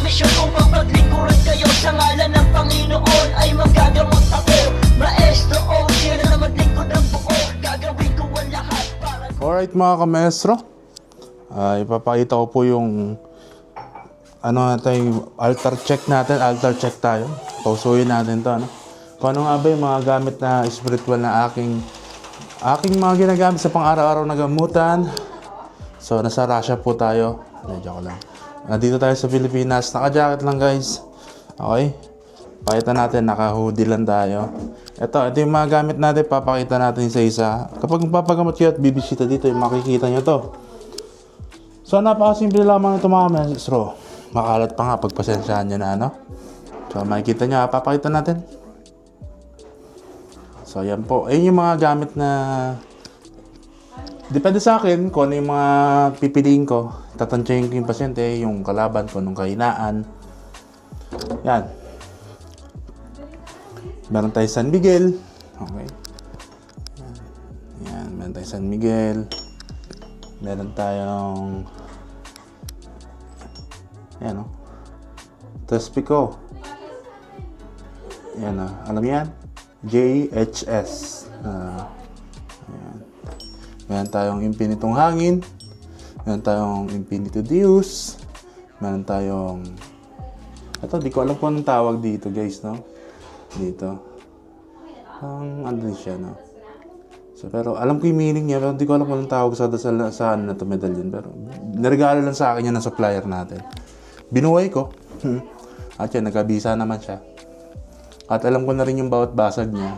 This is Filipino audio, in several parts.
misyon upang paglingkuran kayo. Sa ngalan ng Panginoon ay magagamot ako. Maestro OG na maglingkod ng buo. Gagawin ko ang lahat para... Alright mga kamestro, ipapakita ko po yung ano natin, altar check natin. Altar check tayo. Pausuyin natin to, ano? Kung ano nga ba yung mga gamit na spiritual na aking mga ginagamit sa pang-araw-araw na gamutan. So, nasa Russia po tayo. Joke lang. Nandito tayo sa Pilipinas. Naka-jacket lang, guys. Okay? Pakita natin, naka-hoodie lang tayo. Ito yung mga gamit natin. Papakita natin isa-isa. Kapag papagamot kayo at bibisita dito, makikita nyo to. So, napakasimple lamang ito mga maestro. Makalat pa nga, pagpasensyahan nyo na, ano? So, makikita nyo, papakita natin. So, yan po. Ayun yung mga gamit na depende sa akin kung ano yung mga pipiliin ko. Tatansyahin ko yung pasyente, yung kalaban ko, nung kahinaan. Yan. Meron tayo San Miguel. Okay. Yan. Meron tayo San Miguel. Meron tayong yan, o. Tespico. Yan, o. Alam yan? JHS. Ayan. Meron tayong Infinitong Hangin. Meron tayong Infinito Deus. Meron tayong ito, di ko alam kung anong tawag dito, guys, no? Dito. Ano din siya, no? So, pero alam ko yung meaning niya, pero di ko alam kung anong tawag sa ano na ito, medallion. Pero niregalo lang sa akin yan ng supplier natin. Binuhay ko. At yan, nagkabisa naman siya. At alam ko na rin yung bawat basag niya.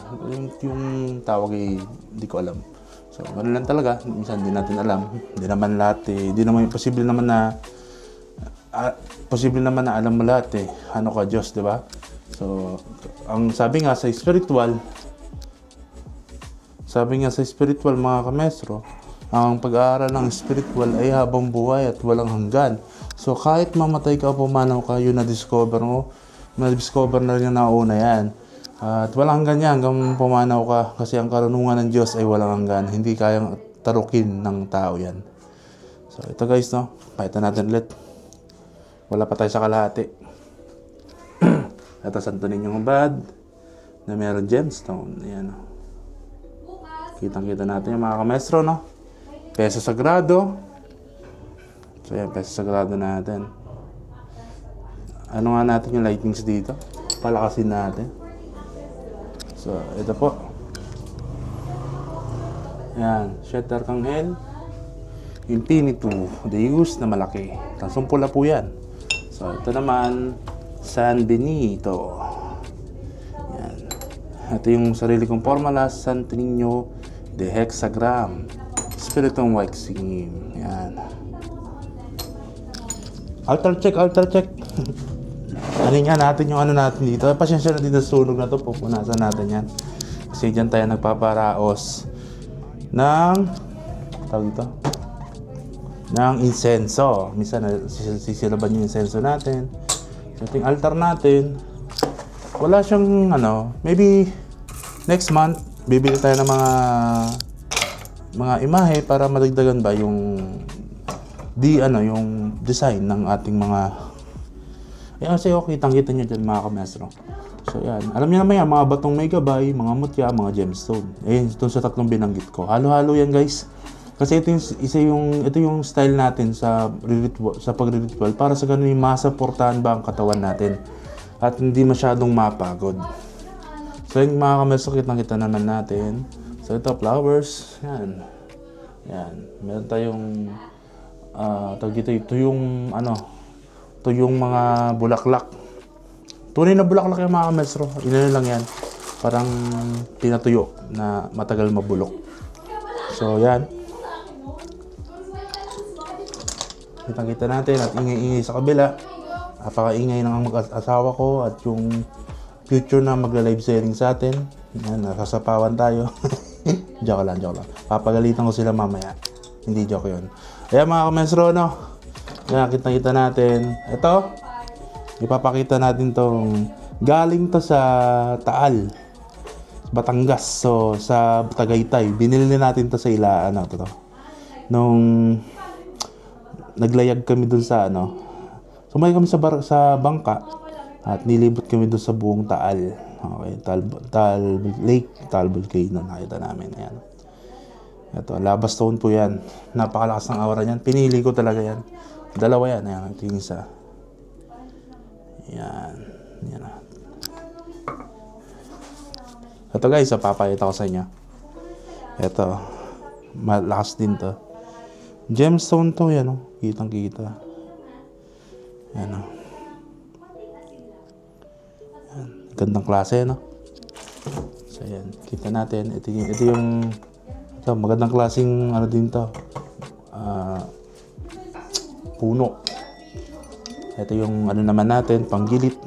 Yung tawag ay hindi ko alam. So, gano'n lang talaga. Minsan hindi natin alam. Hindi naman lahat eh. Hindi naman posible naman na alam mo lahat eh. Ano ka, Diyos, di ba? So, ang sabi nga sa spiritual mga kamestro, ang pag-aaral ng spiritual ay habang buhay at walang hanggan. So, kahit mamatay ka o pumanaw ka, yun na-discover mo. Na-discover na rin yung nauna yan. At walang hanggan yan hanggang pumanaw ka. Kasi ang karunungan ng Diyos ay walang hanggan. Hindi kayang tarukin ng tao yan. So, ito guys, no? Pakita natin ulit. Wala pa tayo sa kalahati. Ito, Santo Niñong Abad na meron gemstone. Ayan, no? Kitang-kita natin yung mga kamestro, no? Peso Sagrado. So, yan, peso sagrado natin. Ano nga natin yung lightnings dito? Palakasin natin. So, ito po. Yan, Shetter Kanghel. Infinito Deus na malaki. Tansong pula po yan. So, ito naman, San Benito. Yan. Ito yung sarili kong formula, Santo Niño de Hexagram. Spiritong Waxing. Yan. Altar check. Ano nga natin yung ano natin dito. Pasensya na dito sa sunog na to. Pupunasan natin yan. Kasi dyan tayo nagpaparaos ng tawag ito? Ng insenso. Minsan sisilaban yung insenso natin. So ito yung altar natin. Wala siyang ano. Maybe next month bibili tayo ng mga imahe para madagdagan ba yung yung design ng ating mga kasi kitang-kita nyo dyan mga kamestro. So yan, alam niyo naman yan, mga batong may gabay, mga mutya, mga gemstone. Ito sa tatlong binanggit ko. Halo-halo yan guys. Kasi ito yung style natin sa pagre-ritual para sa ganun masaportahan ba ang katawan natin at hindi masyadong mapagod. So yung mga kamestro, kitang-kita naman natin. So ito, flowers. Yan. Meron tayong ito yung mga bulaklak. Tunay na bulaklak yung mga kamestro. Inano lang yan. Parang pinatuyo na matagal mabulok. So yan. Kita natin at ingay-ingay sa kabila. Napaka-ingay ng mag-asawa ko at yung future na magla-live sharing sa atin. Yan, nasasapawan tayo. Joke lang. Papagalitan ko sila mamaya. Hindi joke yun. Ayan mga kamestro, no? Yan, kita natin. Ito, ipapakita natin tong galing to sa Taal, Batangas. So, sa Tagaytay. Binili natin to sa Ilaan. Nung naglayag kami dun sa Sumakay kami sa bangka at nilibot kami doon sa buong Taal. Okay, Taal Lake, Taal Volcano, nakita namin. Ayan. Ito, lava stone po yan. Napakalakas ng aura niyan. Pinili ko talaga yan. Dalawa yan. Ayan, ito yung isa. Ayan. Ayan. Ito guys, papakita ko sa inyo. Ito, malakas din to. Gemstone to yan, oh. Kitang kita. Ayan, oh. Ayan. Gandang klase, no? So ayan, kita natin. Ito yung magandang klaseng ano din to. Puno. Ito yung ano naman natin, panggilit.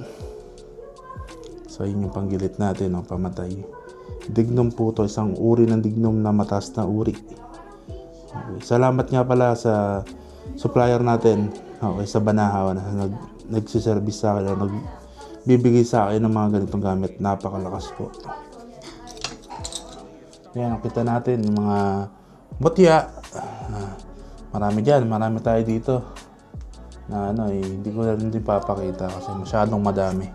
So yun yung panggilit natin, no? Pamatay. Dignum po to, isang uri ng dignum na mataas na uri. Okay. Salamat nga pala sa supplier natin, okay, sa Banahaw na nagsiservice sa akin, nagbibigay sa akin ng mga ganitong gamit. Napakalakas po. Yan, nakita natin yung mga butya. Marami dyan, marami tayo dito. Na ano, hindi ko na rin din papakita kasi masyadong madami.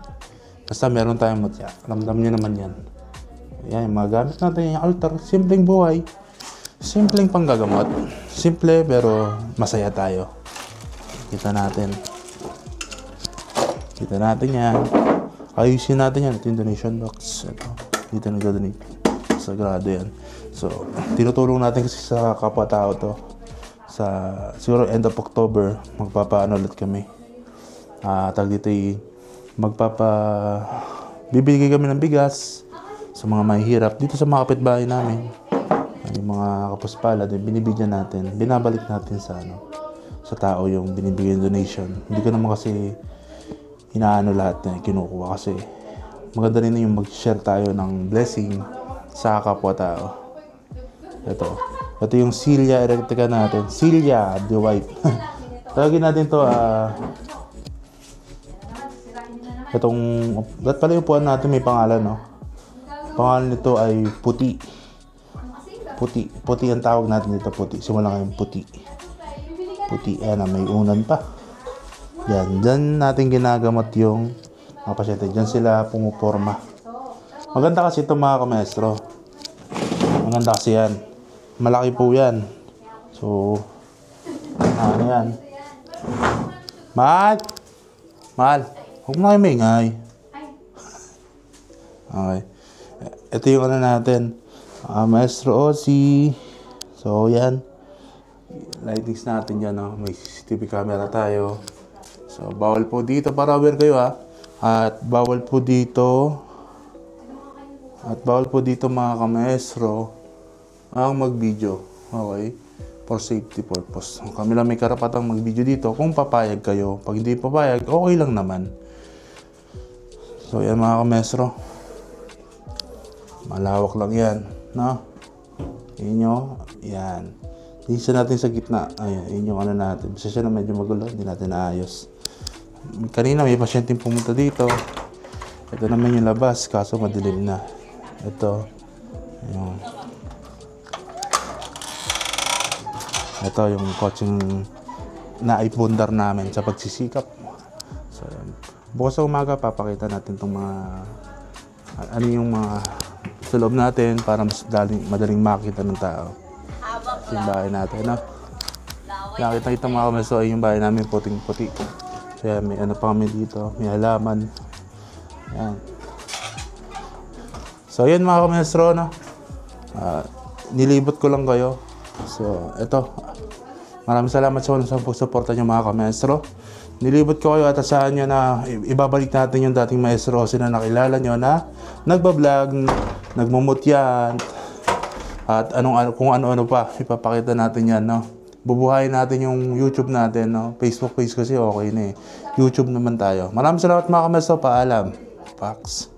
Basta meron tayong butya. Ramdam nyo naman yan. Yan, yung mga gamit natin, yung altar, simpleng buhay. Simpleng panggagamot. Simple pero masaya tayo. Kita natin. Kita natin yan. Ayusin natin yan. Ito yung donation box. Ito. Dito nag-donate. Sagrado yan. So, tinutulong natin kasi sa kapwa-tao to. Siguro end of October, magpapaano ulit kami. Tag dito bibigay kami ng bigas sa mga mahihirap dito sa mga kapitbahay namin. Yung mga kapuspalad, binibigyan natin, binabalik natin sa tao yung binibigay ng donation. Hindi ko naman kasi inaano lahat na kinukuha kasi maganda rin yung mag-share tayo ng blessing sa kapwa-tao. Ito yung Cilia erectica natin. Cilia, the white. Tawagin natin to dapat pala yung upuan natin may pangalan, no? Pangalan nito ay puti. Puti ang tawag natin dito, puti. Simula ngayong puti. Puti, ayan, may unan pa. Yan, dyan natin ginagamot yung mga pasyente. Dyan sila pumuporma. Maganda kasi ito mga kamestro. Maganda kasi yan. Malaki po yan. So, ano yan? Mahal! Huwag mo kayo maingay. Okay. Ito yung ano natin. Maestro Ozzy. So, yan. Lightings natin yan. No? May CCTV camera tayo. So, bawal po dito. Para aware kayo, ha. At bawal po dito mga kamaestro ang mag-video. Okay? For safety purpose. Kami lang may karapatang mag-video dito kung papayag kayo. Pag hindi papayag, okay lang naman. So, yan mga kamestro. Malawak lang yan. No? Inyo. Yan. Isa natin sa gitna. Ayan. Yun yung ano natin. Bisa siya na medyo magulo. Hindi natin naayos. Kanina may pasyente pumunta dito. Ito naman yung labas. Kaso madilim na. Ito. Yung. Ito yung coaching naipundar namin sa pagsisikap. So, bukas sa umaga, papakita natin itong mga ano yung mga sa loob natin para mas madaling makita ng tao. Yung bahay natin, no? Nakita mga kamestro ay yung bahay namin puting-puti. Kaya may ano pa kami dito, may halaman. Yan. So, yun mga kamestro, no? Nilibot ko lang kayo. So, eto. Maraming salamat sa pagsuporta nyo mga kamestro. Nilibot ko kayo at asahan nyo na ibabalik natin yung dating maestro na nakilala nyo na nagbablog, nagmumutyan, at kung ano-ano pa. Ipapakita natin yan, no? Bubuhayin natin yung YouTube natin, no? Facebook page kasi okay na eh. YouTube naman tayo. Maraming salamat mga kamestro. Paalam. Pax.